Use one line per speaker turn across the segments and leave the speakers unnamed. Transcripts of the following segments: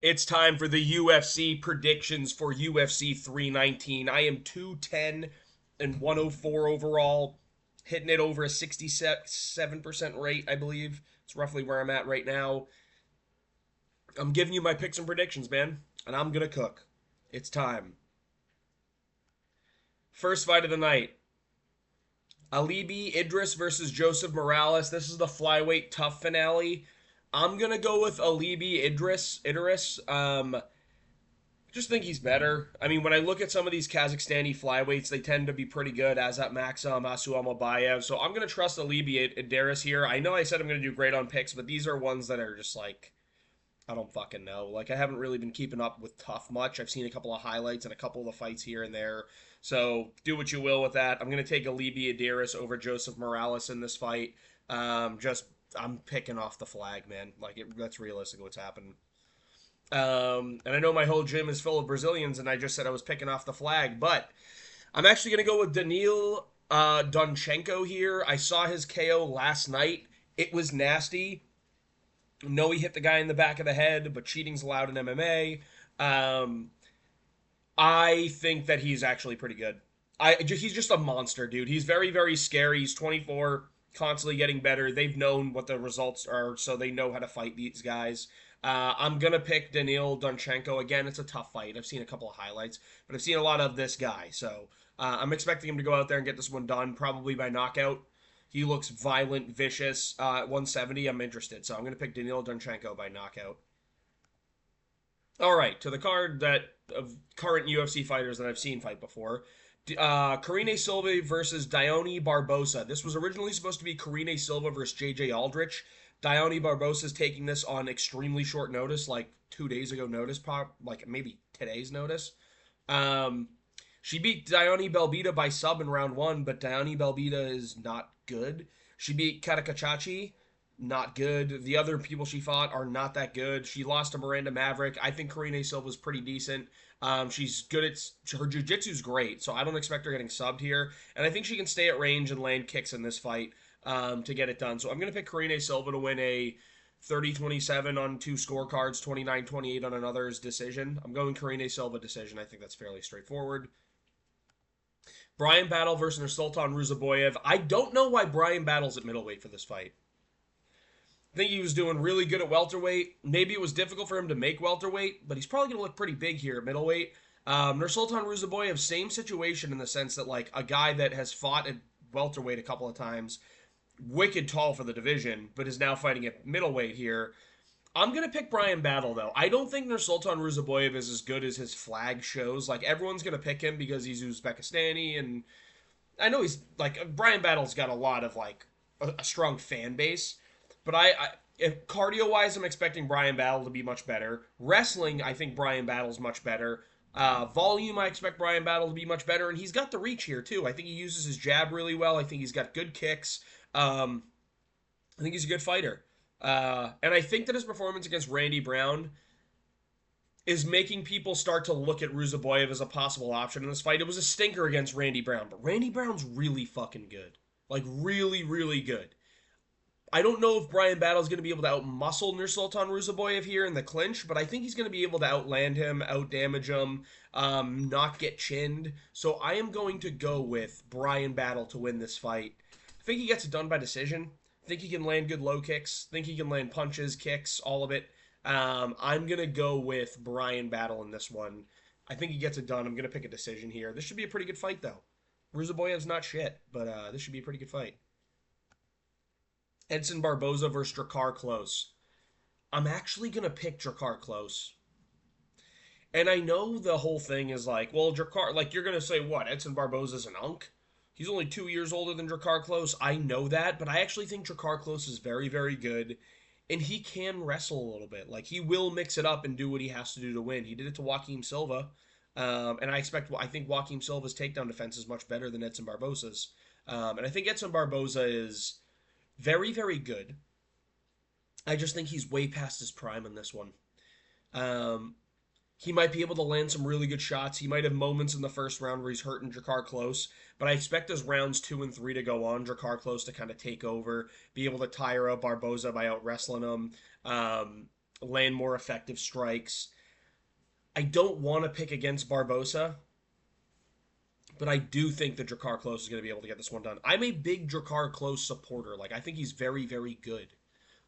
It's time for the UFC predictions for UFC 319. I am 210 and 104 overall, hitting it over a 67% rate, I believe. It's roughly where I'm at right now. I'm giving you my picks and predictions, man, and I'm going to cook. It's time. First fight of the night. Alibi Idris versus Joseph Morales. This is the flyweight tough finale. I'm going to go with Alibi Idris. Just think he's better. I mean, when I look at some of these Kazakhstani flyweights, they tend to be pretty good, as at Maxim, Asu Almabayev. So I'm going to trust Alibi Idris here. I know I said I'm going to do great on picks, but these are ones that are just like, I don't fucking know. Like, I haven't really been keeping up with Tough much. I've seen a couple of highlights and a couple of the fights here and there. So do what you will with that. I'm going to take Alibi Idris over Joseph Morales in this fight. Just, I'm picking off the flag, man. Like, that's realistic what's happening. And I know my whole gym is full of Brazilians, and I just said I was picking off the flag, but I'm actually going to go with Daniil Donchenko here. I saw his KO last night. It was nasty. No, he hit the guy in the back of the head, but cheating's allowed in MMA. Um, I think that he's actually pretty good. He's just a monster, dude. He's very, very scary. He's 24, constantly getting better. They've known what the results are, so they know how to fight these guys. I'm gonna pick Daniil Donchenko again. It's a tough fight. I've seen a couple of highlights, but I've seen a lot of this guy, so I'm expecting him to go out there and get this one done, probably by knockout. He looks violent, vicious. At 170, I'm interested, so I'm gonna pick Daniil Donchenko by knockout. All right, to the card that of current UFC fighters that I've seen fight before. Karine Silva versus Dione Barbosa. This was originally supposed to be Karine Silva versus JJ Aldrich. Dione Barbosa is taking this on extremely short notice, like 2 days ago notice, like maybe today's notice. Um, she beat Dione Belbita by sub in round one, but Dione Belbita is not good. She beat Katakachachi, not good. The other people she fought are not that good. She lost to Miranda Maverick. I think Karine Silva's pretty decent. She's good at her jiu-jitsu's great, so I don't expect her getting subbed here. And I think she can stay at range and land kicks in this fight to get it done. So I'm going to pick Karine Silva to win a 30-27 on two scorecards, 29-28 on another's decision. I'm going Karine Silva decision. I think that's fairly straightforward. Brian Battle versus Nursultan Ruzaboyev. I don't know why Brian Battle's at middleweight for this fight. I think he was doing really good at welterweight. Maybe it was difficult for him to make welterweight, but he's probably going to look pretty big here at middleweight. Nursultan Ruzaboyev, same situation in the sense that, like, a guy that has fought at welterweight a couple of times, wicked tall for the division, but is now fighting at middleweight here. I'm going to pick Brian Battle, though. I don't think Nursultan Ruzaboyev is as good as his flag shows. Like, everyone's going to pick him because he's Uzbekistani, and I know he's, like, Brian Battle's got a lot of, like, a strong fan base. But if cardio wise, I'm expecting Brian Battle to be much better. Wrestling, I think Brian Battle's much better. Volume, I expect Brian Battle to be much better, and he's got the reach here too. I think he uses his jab really well. I think he's got good kicks. I think he's a good fighter, and I think that his performance against Randy Brown is making people start to look at Ruzaboyev as a possible option in this fight. It was a stinker against Randy Brown, but Randy Brown's really fucking good, like really, really good. I don't know if Brian Battle's going to be able to outmuscle Nursultan Ruzaboyev here in the clinch, but I think he's going to be able to outland him, outdamage him, not get chinned. So I am going to go with Brian Battle to win this fight. I think he gets it done by decision. I think he can land good low kicks. I think he can land punches, kicks, all of it. I'm going to go with Brian Battle in this one. I think he gets it done. I'm going to pick a decision here. This should be a pretty good fight, though. Ruzaboyev's not shit, but this should be a pretty good fight. Edson Barboza versus Drakkar Klose. I'm actually going to pick Drakkar Klose. And I know the whole thing is like, well, Drakkar, like, you're going to say, what, Edson Barboza's an unk? He's only 2 years older than Drakkar Klose. I know that, but I actually think Drakkar Klose is very, very good. And he can wrestle a little bit. Like, he will mix it up and do what he has to do to win. He did it to Joaquim Silva. And I think Joaquim Silva's takedown defense is much better than Edson Barboza's. And I think Edson Barboza is very, very good. I just think he's way past his prime in this one. Um, he might be able to land some really good shots. He might have moments in the first round where he's hurting Drakkar Klose, but I expect as rounds 2 and 3 to go on, Drakkar Klose to kind of take over, be able to tire out Barboza by out wrestling him. land more effective strikes. I don't want to pick against Barbosa, but I do think that Drakkar Klose is going to be able to get this one done. I'm a big Drakkar Klose supporter. Like, I think he's very, very good.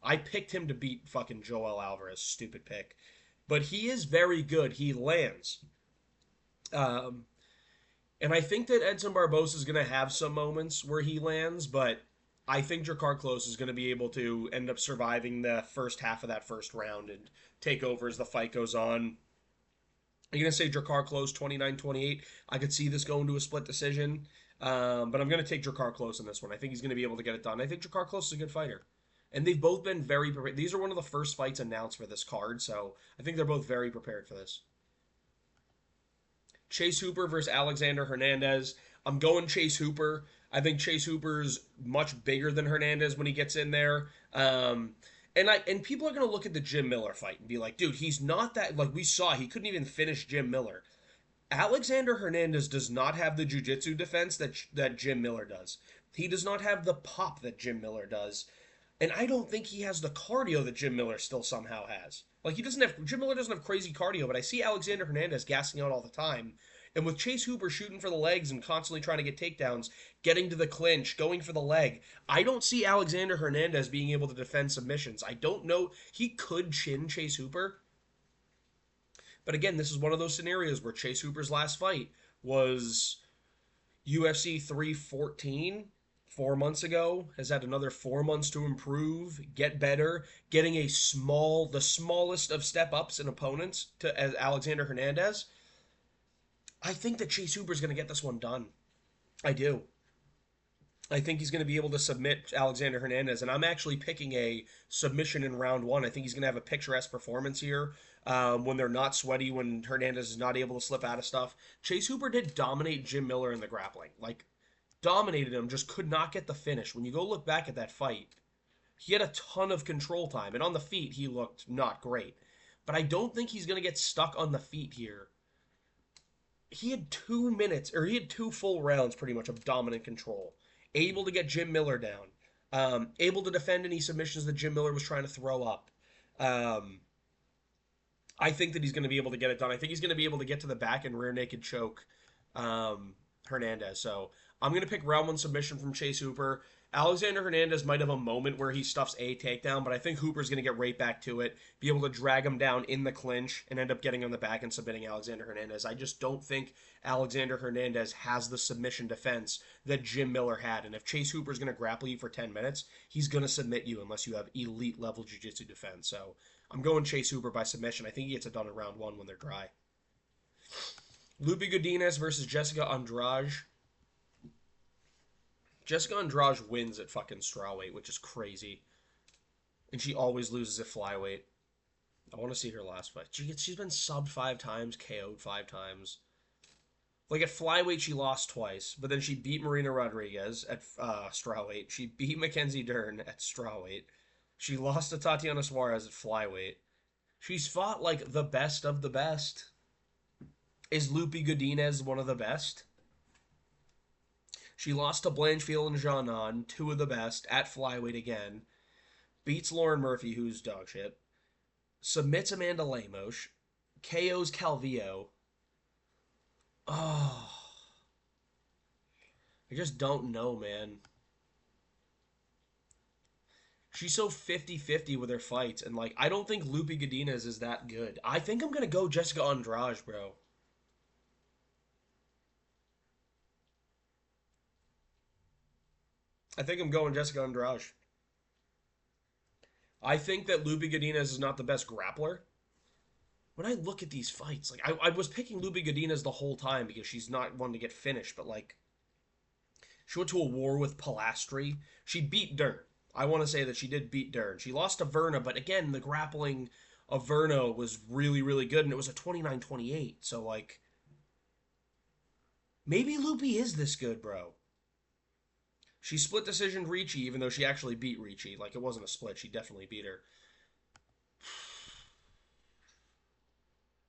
I picked him to beat fucking Joel Alvarez. Stupid pick. But he is very good. He lands. Um, and I think that Edson Barbosa is going to have some moments where he lands, but I think Drakkar Klose is going to be able to end up surviving the first half of that first round and take over as the fight goes on. I'm going to say Drakkar Klose 29-28. I could see this going to a split decision, but I'm going to take Drakkar Klose in this one. I think he's going to be able to get it done. I think Drakkar Klose is a good fighter. And they've both been very prepared. These are one of the first fights announced for this card, so I think they're both very prepared for this. Chase Hooper versus Alexander Hernandez. I'm going Chase Hooper. I think Chase Hooper's much bigger than Hernandez when he gets in there. And people are going to look at the Jim Miller fight and be like, dude, he's not that. Like, we saw, he couldn't even finish Jim Miller. Alexander Hernandez does not have the jiu-jitsu defense that Jim Miller does. He does not have the pop that Jim Miller does. And I don't think he has the cardio that Jim Miller still somehow has. Like, Jim Miller doesn't have crazy cardio, but I see Alexander Hernandez gassing out all the time. And with Chase Hooper shooting for the legs and constantly trying to get takedowns, getting to the clinch, going for the leg, I don't see Alexander Hernandez being able to defend submissions. I don't know. He could chin Chase Hooper. But again, this is one of those scenarios where Chase Hooper's last fight was UFC 314 4 months ago, has had another 4 months to improve, get better, getting the smallest of step ups in opponents to as Alexander Hernandez. I think that Chase Hooper is going to get this one done. I do. I think he's going to be able to submit Alexander Hernandez, and I'm actually picking a submission in round one. I think he's going to have a picturesque performance here when they're not sweaty, when Hernandez is not able to slip out of stuff. Chase Hooper did dominate Jim Miller in the grappling. Like, dominated him, just could not get the finish. When you go look back at that fight, he had a ton of control time, and on the feet, he looked not great. But I don't think he's going to get stuck on the feet here. He had 2 minutes, or he had 2 full rounds pretty much of dominant control. Able to get Jim Miller down. Able to defend any submissions that Jim Miller was trying to throw up. I think that he's going to be able to get it done. I think he's going to be able to get to the back and rear naked choke Hernandez. So I'm going to pick round one submission from Chase Hooper. Alexander Hernandez might have a moment where he stuffs a takedown, but I think Hooper's going to get right back to it, be able to drag him down in the clinch, and end up getting on the back and submitting Alexander Hernandez. I just don't think Alexander Hernandez has the submission defense that Jim Miller had, and if Chase Hooper's going to grapple you for 10 minutes, he's going to submit you unless you have elite-level jiu-jitsu defense. So I'm going Chase Hooper by submission. I think he gets it done in round one when they're dry. Lupi Godinez versus Jessica Andrade. Jessica Andrade wins at fucking strawweight, which is crazy. And she always loses at flyweight. I want to see her last fight. She's been subbed 5 times, KO'd 5 times. Like, at flyweight, she lost twice, but then she beat Marina Rodriguez at strawweight. She beat Mackenzie Dern at strawweight. She lost to Tatiana Suarez at flyweight. She's fought, like, the best of the best. Is Lupi Godinez one of the best? She lost to Blanchfield and Jeannon, 2 of the best, at flyweight again. Beats Lauren Murphy, who's dog shit. Submits Amanda Lemos. KOs Calvillo. Oh. I just don't know, man. She's so 50-50 with her fights, and, like, I don't think Lupi Godinez is that good. I think I'm going to go Jessica Andrade, bro. I think I'm going Jessica Andrade. I think that Lupi Godinez is not the best grappler. When I look at these fights, like, I was picking Lupi Godinez the whole time because she's not one to get finished, but, like, she went to a war with Pilastri. She beat Dern. I want to say that she did beat Dern. She lost to Verna, but again, the grappling of Verna was really, really good, and it was a 29-28. So, like, maybe Lupi is this good, bro. She split decision Ricci, even though she actually beat Ricci. Like, it wasn't a split. She definitely beat her.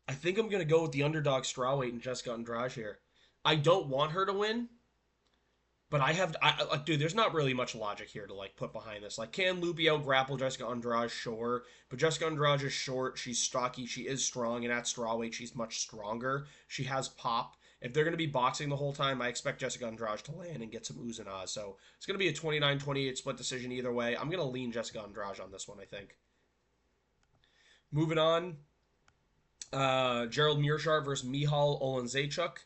I think I'm going to go with the underdog strawweight and Jessica Andrade here. I don't want her to win, But like, dude, there's not really much logic here to like put behind this. Like, can Loopy out grapple Jessica Andrade? Sure, but Jessica Andrade is short. She's stocky. She is strong, and at strawweight, she's much stronger. She has pop. If they're going to be boxing the whole time, I expect Jessica Andrade to land and get some oohs and ahs. So it's going to be a 29-28 split decision either way. I'm going to lean Jessica Andrade on this one, I think. Moving on, Gerald Meerschaert versus Michal Olenczejczuk.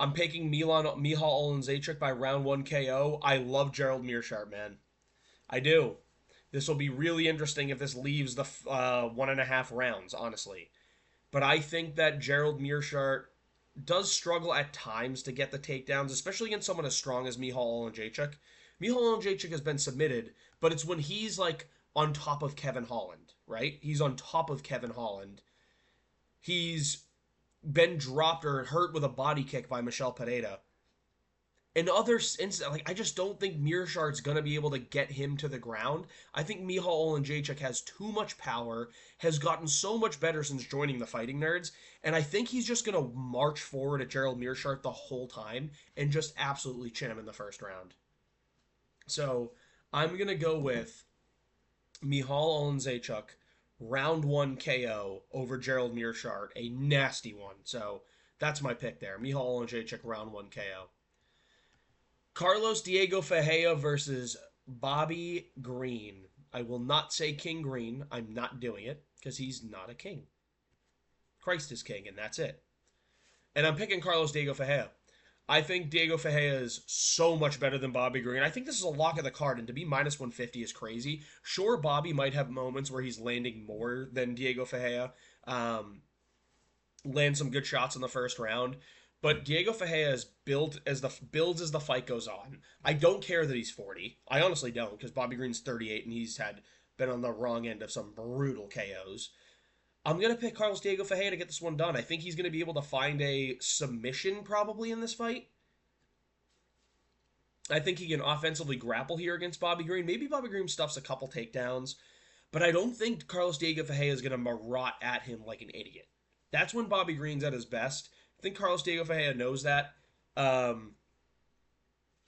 I'm picking Michal Olenczejczuk by round 1 KO. I love Gerald Meerschaert, man. I do. This will be really interesting if this leaves the 1.5 rounds, honestly. But I think that Gerald Meerschaert does struggle at times to get the takedowns, especially against someone as strong as Michal Olenczejczuk. Michal Olenczejczuk has been submitted, but it's when he's like on top of Kevin Holland, right? He's on top of Kevin Holland. He's been dropped or hurt with a body kick by Michel Pereira. In other instances, like, I just don't think Meerschaert's going to be able to get him to the ground. I think Michal Olenczejczuk has too much power, has gotten so much better since joining the Fighting Nerds, and I think he's just going to march forward at Gerald Meerschaert the whole time and just absolutely chin him in the first round. So I'm going to go with Michal Olenczejczuk round 1 KO over Gerald Meerschaert, a nasty one. So that's my pick there. Michal Olenczejczuk round 1 KO. Carlos Diego Ferreira versus Bobby Green. I will not say King Green. I'm not doing it because he's not a king. Christ is king, and that's it. And I'm picking Carlos Diego Ferreira. I think Diego Ferreira is so much better than Bobby Green. I think this is a lock of the card, and to be minus 150 is crazy. Sure, Bobby might have moments where he's landing more than Diego Ferreira, land some good shots in the first round, but Diego Ferreira is builds as the fight goes on. I don't care that he's 40. I honestly don't, because Bobby Green's 38, and he's been on the wrong end of some brutal KOs. I'm going to pick Carlos Diego Ferreira to get this one done. I think he's going to be able to find a submission probably in this fight. I think he can offensively grapple here against Bobby Green. Maybe Bobby Green stuffs a couple takedowns, but I don't think Carlos Diego Ferreira is going to marotte at him like an idiot. That's when Bobby Green's at his best. I think Carlos Diego Ferreira knows that.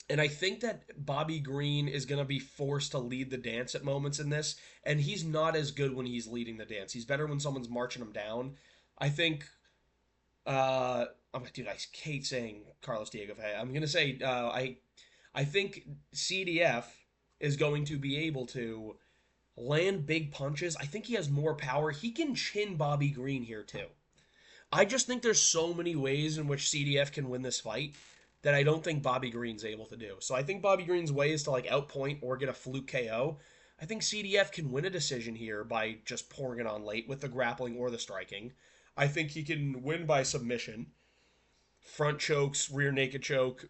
And I think that Bobby Green is going to be forced to lead the dance at moments in this, and he's not as good when he's leading the dance. He's better when someone's marching him down. I think, dude, I hate saying Carlos Diego Ferreira. I'm going to say, I think CDF is going to be able to land big punches. I think he has more power. He can chin Bobby Green here too. I just think there's so many ways in which CDF can win this fight that I don't think Bobby Green's able to do. So I think Bobby Green's way is to like outpoint or get a fluke KO. I think CDF can win a decision here by just pouring it on late with the grappling or the striking. I think he can win by submission, front chokes, rear naked choke.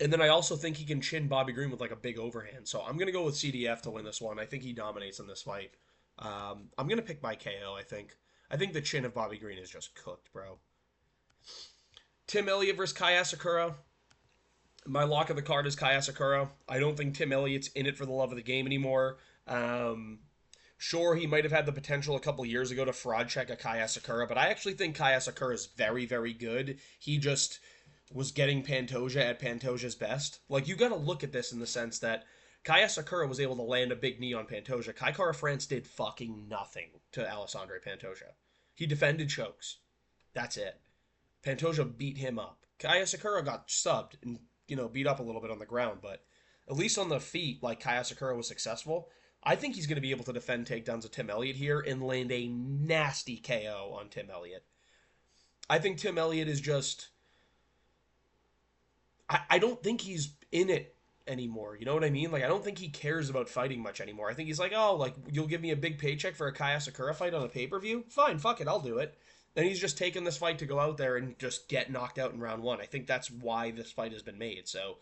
And then I also think he can chin Bobby Green with like a big overhand. So I'm going to go with CDF to win this one. I think he dominates in this fight. I'm going to pick by KO, I think. I think the chin of Bobby Green is just cooked, bro. Tim Elliott versus Kai Asakura. My lock of the card is Kai Asakura. I don't think Tim Elliott's in it for the love of the game anymore. Sure, he might have had the potential a couple years ago to fraud check a Kai Asakura, but I actually think Kai Asakura is very, very good. He just was getting Pantoja at Pantoja's best. Like, you got to look at this in the sense that Kai Asakura was able to land a big knee on Pantoja. Kai Kara-France did fucking nothing to Alessandro Pantoja. He defended chokes. That's it. Pantoja beat him up. Kai Asakura got subbed and, beat up a little bit on the ground, but at least on the feet, like, Kai Asakura was successful. I think he's going to be able to defend takedowns of Tim Elliott here and land a nasty KO on Tim Elliott. I think Tim Elliott is just... I don't think he's in it anymore. You know what I mean? Like, I don't think he cares about fighting much anymore. I think he's like, oh, like, you'll give me a big paycheck for a Kai Asakura fight on a pay-per-view? Fine, fuck it, I'll do it. And he's just taken this fight to go out there and just get knocked out in round one. I think that's why this fight has been made. So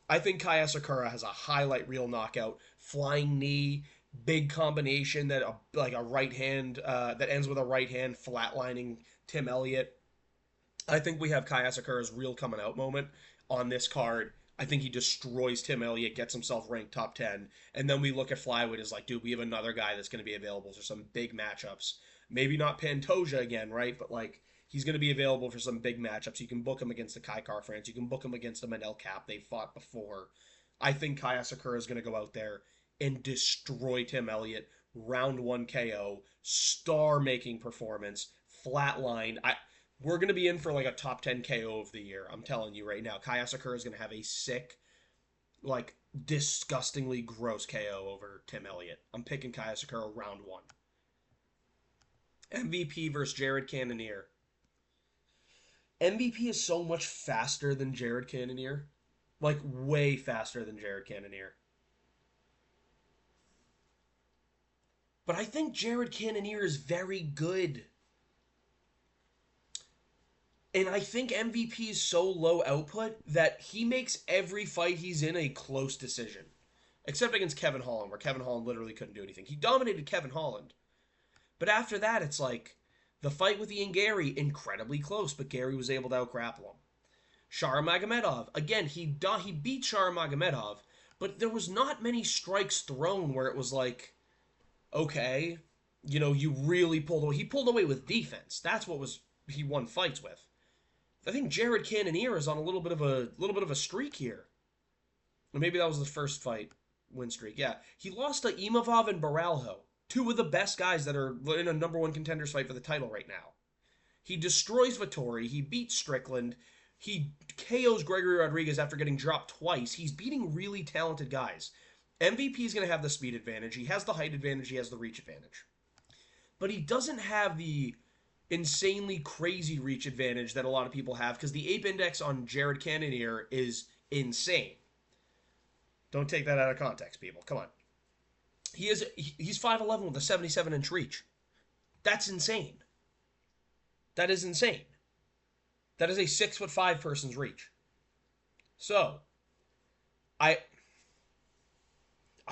I think Kai Asakura has a highlight reel knockout, flying knee, big combination that like a right hand that ends with a right hand flatlining Tim Elliott. I think we have Kai Asakura's real coming out moment on this card. I think he destroys Tim Elliott, gets himself ranked top 10, and then we look at flyweight as like, dude, we have another guy that's going to be available for some big matchups. Maybe not Pantoja again, right? But like, He's going to be available for some big matchups. You can book him against the Kai Car France. You can book him against the Manel Cap. They fought before. I think Kaya Sakura is going to go out there and destroy Tim Elliott. Round 1 KO. Star-making performance. Flatline. We're going to be in for like a top 10 KO of the year. I'm telling you right now. Kaya Sakura is going to have a sick, like, disgustingly gross KO over Tim Elliott. I'm picking Kaya Sakura round 1. MVP versus Jared Cannonier. MVP is so much faster than Jared Cannonier. Like, way faster than Jared Cannonier. But I think Jared Cannonier is very good. And I think MVP is so low output that he makes every fight he's in a close decision. Except against Kevin Holland, where Kevin Holland literally couldn't do anything. He dominated Kevin Holland. But after that, it's like, the fight with Ian Gary, incredibly close, but Gary was able to out-grapple him. Shara Magomedov, again, he beat Shara Magomedov, but there was not many strikes thrown where it was like, okay, you know, you really pulled away. He pulled away with defense. That's what he won fights with. I think Jared Cannonier is on a little bit of a streak here. Or maybe that was the first fight win streak. Yeah, he lost to Imavov and Baralho, two of the best guys that are in a number 1 contenders fight for the title right now. He destroys Vettori. He beats Strickland. He KOs Gregory Rodriguez after getting dropped twice. He's beating really talented guys. MVP is going to have the speed advantage. He has the height advantage. He has the reach advantage. But he doesn't have the insanely crazy reach advantage that a lot of people have, because the ape index on Jared Cannonier is insane. Don't take that out of context, people. Come on. He's 5'11 with a 77-inch reach. That's insane. That is insane. That is a 6'5" person's reach. So, I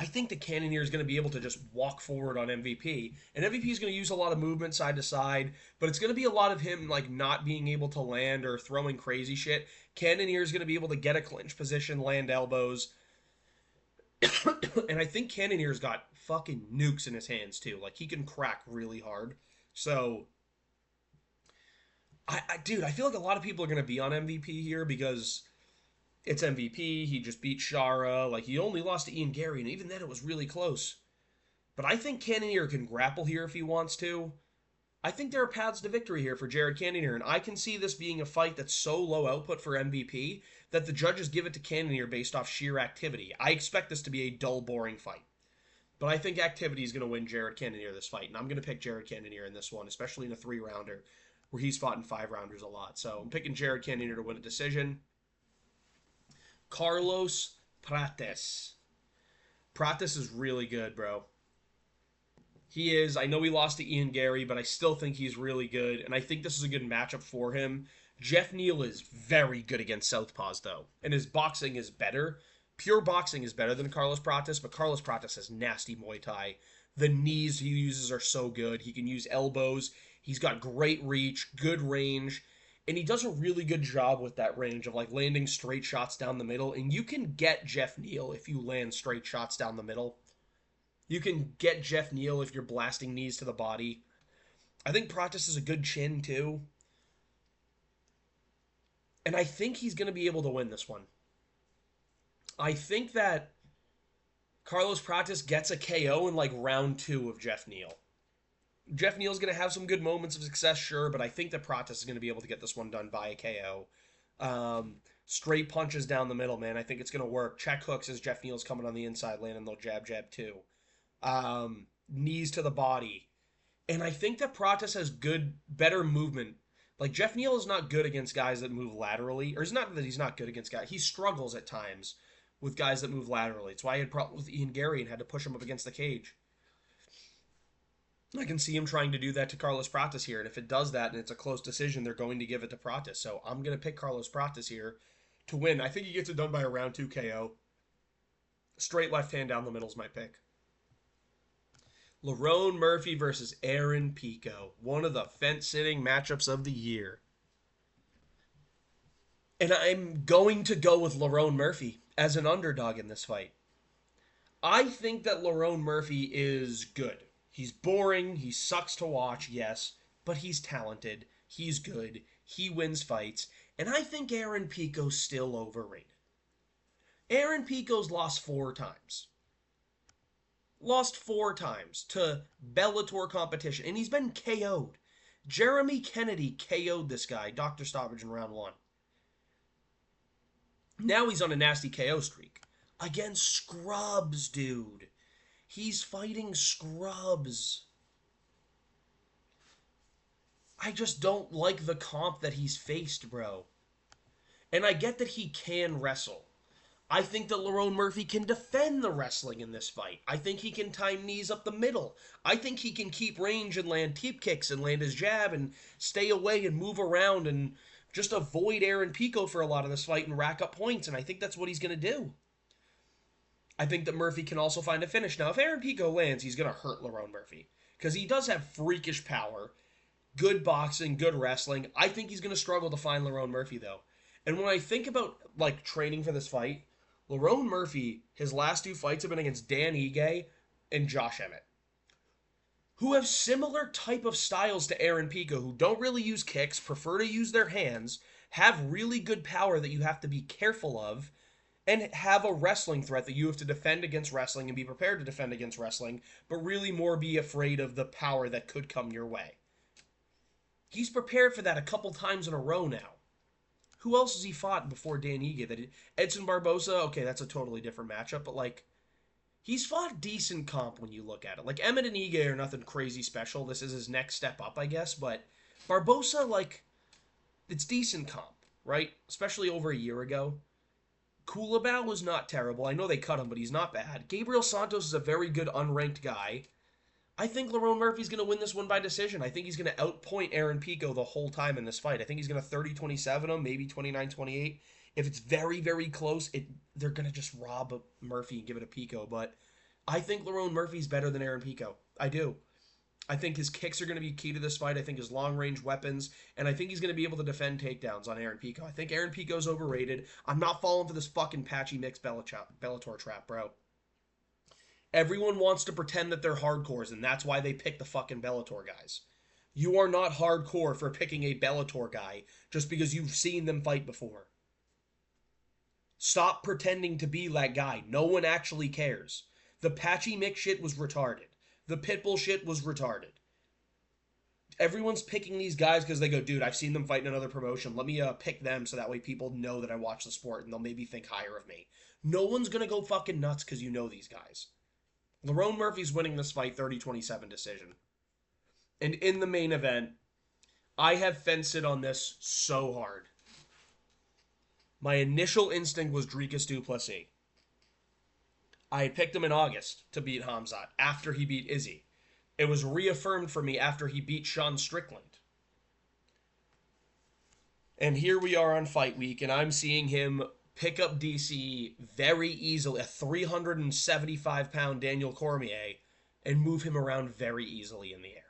think the Cannonier is going to be able to just walk forward on MVP. And MVP is going to use a lot of movement side to side, but it's going to be a lot of him like not being able to land or throwing crazy shit. Cannonier is going to be able to get a clinch position, land elbows. And I think Cannonier's got fucking nukes in his hands too. Like, he can crack really hard. So, dude, I feel like a lot of people are going to be on MVP here because it's MVP. He just beat Shara. Like, he only lost to Ian Gary, and even then it was really close. But I think Cannonier can grapple here if he wants to. I think there are paths to victory here for Jared Cannonier, and I can see this being a fight that's so low output for MVP that the judges give it to Cannonier based off sheer activity. I expect this to be a dull, boring fight. But I think activity is going to win Jared Cannonier this fight, and I'm going to pick Jared Cannonier in this one, especially in a 3-rounder, where he's fought in 5-rounders a lot. So I'm picking Jared Cannonier to win a decision. Carlos Prates. Prates is really good, bro. He is. I know he lost to Ian Gary, but I still think he's really good, and I think this is a good matchup for him. Jeff Neal is very good against southpaws, though, and his boxing is better. Pure boxing is better than Carlos Prates, but Carlos Prates has nasty Muay Thai. The knees he uses are so good. He can use elbows. He's got great reach, good range, and he does a really good job with that range of like landing straight shots down the middle, and you can get Jeff Neal if you land straight shots down the middle. You can get Jeff Neal if you're blasting knees to the body. I think Prates is a good chin, too. And I think he's going to be able to win this one. I think that Carlos Prates gets a KO in like round 2 of Jeff Neal. Jeff Neal's going to have some good moments of success, sure, but I think that Prates is going to be able to get this one done by a KO. Straight punches down the middle, man. I think it's going to work. Check hooks as Jeff Neal's coming on the inside, landing the jab, too. Knees to the body. And I think that Prates has better movement. Like, Jeff Neal is not good against guys that move laterally. Or it's not that he's not good against guys. He struggles at times with guys that move laterally. It's why he had problems with Ian Gary and had to push him up against the cage. I can see him trying to do that to Carlos Prates here. And if it does that and it's a close decision, they're going to give it to Prates. So I'm going to pick Carlos Prates here to win. I think he gets it done by a round 2 KO. Straight left hand down the middle is my pick. Lerone Murphy versus Aaron Pico. One of the fence-sitting matchups of the year. And I'm going to go with Lerone Murphy as an underdog in this fight. I think that Lerone Murphy is good. He's boring. He sucks to watch, yes. but he's talented, he's good, he wins fights, and I think Aaron Pico's still overrated. Aaron Pico's lost 4 times. Lost 4 times to Bellator competition, and he's been KO'd. Jeremy Kennedy KO'd this guy, Dr. Stoppage, in round 1. Now he's on a nasty KO streak. Against scrubs, dude. He's fighting scrubs. I just don't like the comp that he's faced, bro. And I get that he can wrestle. I think that Lerone Murphy can defend the wrestling in this fight. I think he can time knees up the middle. I think he can keep range and land teep kicks and land his jab and stay away and move around and just avoid Aaron Pico for a lot of this fight and rack up points, and I think that's what he's going to do. I think that Murphy can also find a finish. Now, if Aaron Pico lands, he's going to hurt Lerone Murphy because he does have freakish power, good boxing, good wrestling. I think he's going to struggle to find Lerone Murphy, though. And when I think about, like, training for this fight, Lerone Murphy, his last 2 fights have been against Dan Ige and Josh Emmett, who have similar type of styles to Aaron Pico, who don't really use kicks, prefer to use their hands, have really good power that you have to be careful of, and have a wrestling threat that you have to defend against wrestling and be prepared to defend against wrestling, but really more be afraid of the power that could come your way. He's prepared for that a couple times in a row now. Who else has he fought before Dan Ige? Edson Barboza, okay, that's a totally different matchup, but, like, he's fought decent comp when you look at it. Like, Emmett and Ige are nothing crazy special. This is his next step up, I guess, but Barboza, like, it's decent comp, right? Especially over a year ago. Kulabau was not terrible. I know they cut him, but he's not bad. Gabriel Santos is a very good unranked guy. I think Lerone Murphy's going to win this one by decision. I think he's going to outpoint Aaron Pico the whole time in this fight. I think he's going to 30-27 him, maybe 29-28. If it's very, very close, they're going to just rob Murphy and give it a Pico. But I think Lerone Murphy's better than Aaron Pico. I do. I think his kicks are going to be key to this fight. I think his long-range weapons. And I think he's going to be able to defend takedowns on Aaron Pico. I think Aaron Pico's overrated. I'm not falling for this fucking patchy mix Bellator trap, bro. Everyone wants to pretend that they're hardcores, and that's why they pick the fucking Bellator guys. You are not hardcore for picking a Bellator guy just because you've seen them fight before. Stop pretending to be that guy. No one actually cares. The Patchy Mick shit was retarded. The Pitbull shit was retarded. Everyone's picking these guys because they go, dude, I've seen them fight in another promotion. Let me pick them so that way people know that I watch the sport and they'll maybe think higher of me. No one's going to go fucking nuts because you know these guys. Lerone Murphy's winning this fight 30-27 decision. And in the main event, I have fenced it on this so hard. My initial instinct was Dricus Du Plessis. I had picked him in August to beat Khamzat after he beat Izzy. It was reaffirmed for me after he beat Sean Strickland. And here we are on fight week, and I'm seeing him pick up DC very easily, a 375-pound Daniel Cormier, and move him around very easily in the air.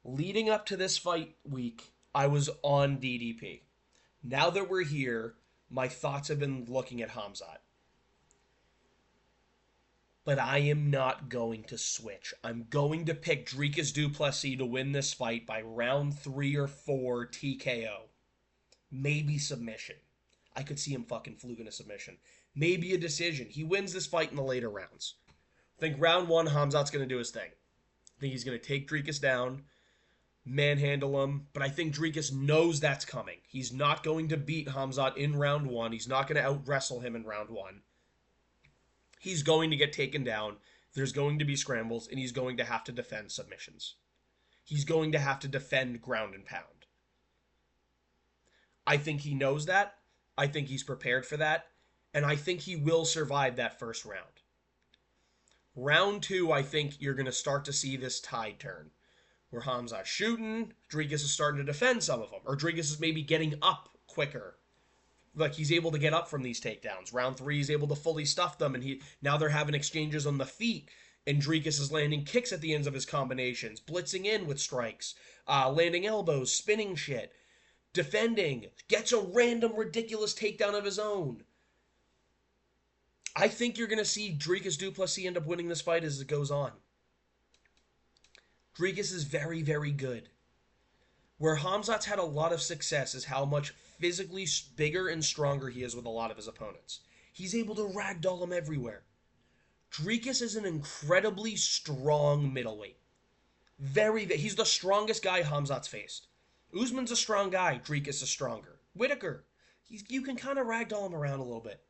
Leading up to this fight week, I was on DDP. Now that we're here, my thoughts have been looking at Khamzat. But I am not going to switch. I'm going to pick Dricus Du Plessis to win this fight by round 3 or 4 TKO. Maybe submission. I could see him fucking fluging a submission. Maybe a decision. He wins this fight in the later rounds. I think round 1, Khamzat's going to do his thing. I think he's going to take Dricus down, manhandle him, but I think Dricus knows that's coming. He's not going to beat Khamzat in round 1. He's not going to out-wrestle him in round 1. He's going to get taken down. There's going to be scrambles, and he's going to have to defend submissions. He's going to have to defend ground and pound. I think he knows that. I think he's prepared for that. And I think he will survive that first round. Round 2, I think you're going to start to see this tide turn. Where Khamzat's shooting, Dricus is starting to defend some of them. Or Dricus is maybe getting up quicker. Like, he's able to get up from these takedowns. Round 3, he's able to fully stuff them. And now they're having exchanges on the feet. And Dricus is landing kicks at the ends of his combinations. Blitzing in with strikes. Landing elbows. Spinning shit. Defending, gets a random ridiculous takedown of his own. I think you're going to see Dricus Du Plessis end up winning this fight as it goes on. Dricus is very, very good. Where Khamzat's had a lot of success is how much physically bigger and stronger he is with a lot of his opponents. He's able to ragdoll them everywhere. Dricus is an incredibly strong middleweight. He's the strongest guy Khamzat's faced. Usman's a strong guy. Dricus is stronger. Whitaker, you can kind of ragdoll him around a little bit.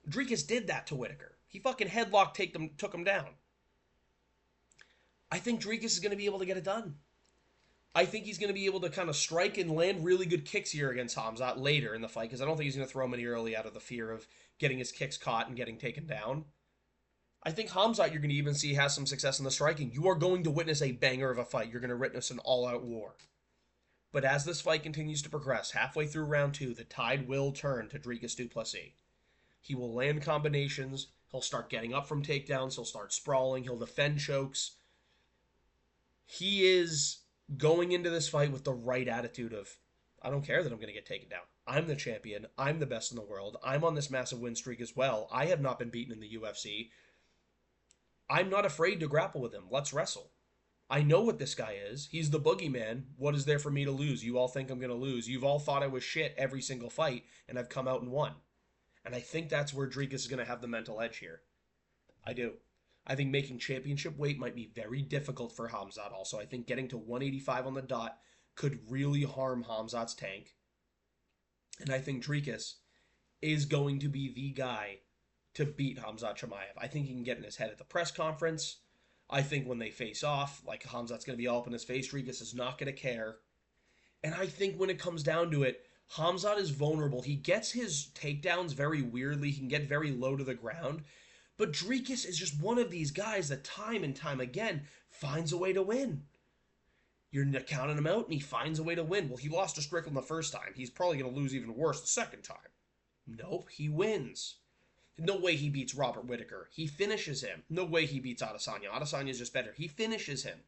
Dricus did that to Whitaker. He fucking took him down. I think Dricus is going to be able to get it done. I think he's going to be able to kind of strike and land really good kicks here against Khamzat later in the fight, because I don't think he's going to throw many early out of the fear of getting his kicks caught and getting taken down. I think Khamzat, you're going to even see, has some success in the striking. You are going to witness a banger of a fight. You're going to witness an all-out war. But as this fight continues to progress, halfway through round 2, the tide will turn to Dricus Du Plessis. He will land combinations. He'll start getting up from takedowns. He'll start sprawling. He'll defend chokes. He is going into this fight with the right attitude of, I don't care that I'm going to get taken down. I'm the champion. I'm the best in the world. I'm on this massive win streak as well. I have not been beaten in the UFC. I'm not afraid to grapple with him. Let's wrestle. I know what this guy is. He's the boogeyman. What is there for me to lose? You all think I'm going to lose. You've all thought I was shit every single fight, and I've come out and won. And I think that's where Dricus is going to have the mental edge here. I do. I think making championship weight might be very difficult for Khamzat also. I think getting to 185 on the dot could really harm Khamzat's tank. And I think Dricus is going to be the guy to beat Khamzat Chimaev. I think he can get in his head at the press conference. I think when they face off, like, Khamzat's going to be all up in his face. Dricus is not going to care. And I think when it comes down to it, Khamzat is vulnerable. He gets his takedowns very weirdly. He can get very low to the ground. But Dricus is just one of these guys that time and time again finds a way to win. You're counting him out, and he finds a way to win. Well, he lost to Strickland the first time. He's probably going to lose even worse the second time. Nope, he wins. No way he beats Robert Whitaker. He finishes him. No way he beats Adesanya. Adesanya is just better. He finishes him.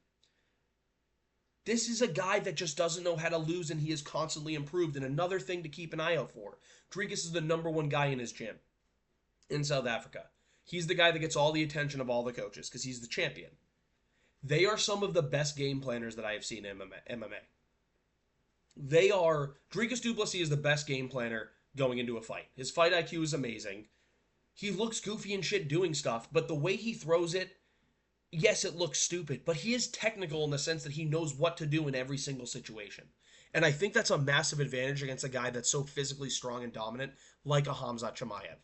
This is a guy that just doesn't know how to lose, and he is constantly improved. And another thing to keep an eye out for, Dricus is the #1 guy in his gym in South Africa. He's the guy that gets all the attention of all the coaches because he's the champion. They are some of the best game planners that I have seen in MMA. Dricus Du Plessis is the best game planner going into a fight. His fight IQ is amazing. He looks goofy and shit doing stuff, but the way he throws it, yes, it looks stupid, but he is technical in the sense that he knows what to do in every single situation. And I think that's a massive advantage against a guy that's so physically strong and dominant like a Khamzat Chimaev.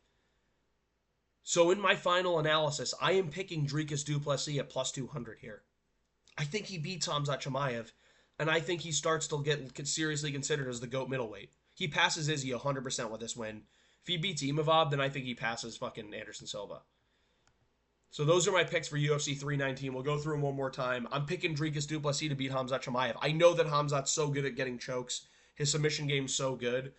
So in my final analysis, I am picking Dricus Du Plessis at plus 200 here. I think he beats Khamzat Chimaev, and I think he starts to get seriously considered as the GOAT middleweight. He passes Izzy 100% with this win. If he beats Imavov, then I think he passes fucking Anderson Silva. So those are my picks for UFC 319. We'll go through them one more time. I'm picking Dricus Du Plessis to beat Khamzat Chimaev. I know that Khamzat's so good at getting chokes. His submission game's so good.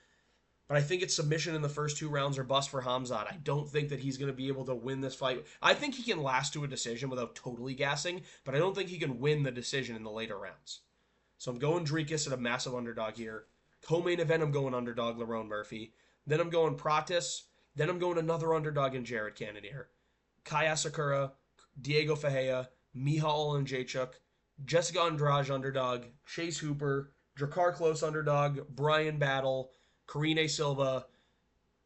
But I think it's submission in the first 2 rounds or bust for Khamzat. I don't think that he's going to be able to win this fight. I think he can last to a decision without totally gassing, but I don't think he can win the decision in the later rounds. So I'm going Dricus at a massive underdog here. Co-main event, I'm going underdog Lerone Murphy. Then I'm going Pratis. Then I'm going another underdog in Jared Cannonier. Kai Asakura, Diego Ferreira, Michal Olenjachuk, Jessica Andrade underdog, Chase Hooper, Drakkar Klose underdog, Brian Battle, Karine Silva,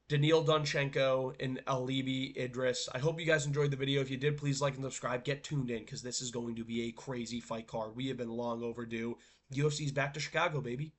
Daniil Donchenko, and Alibi Idris. I hope you guys enjoyed the video. If you did, please like and subscribe. Get tuned in because this is going to be a crazy fight card. We have been long overdue. UFC's back to Chicago, baby.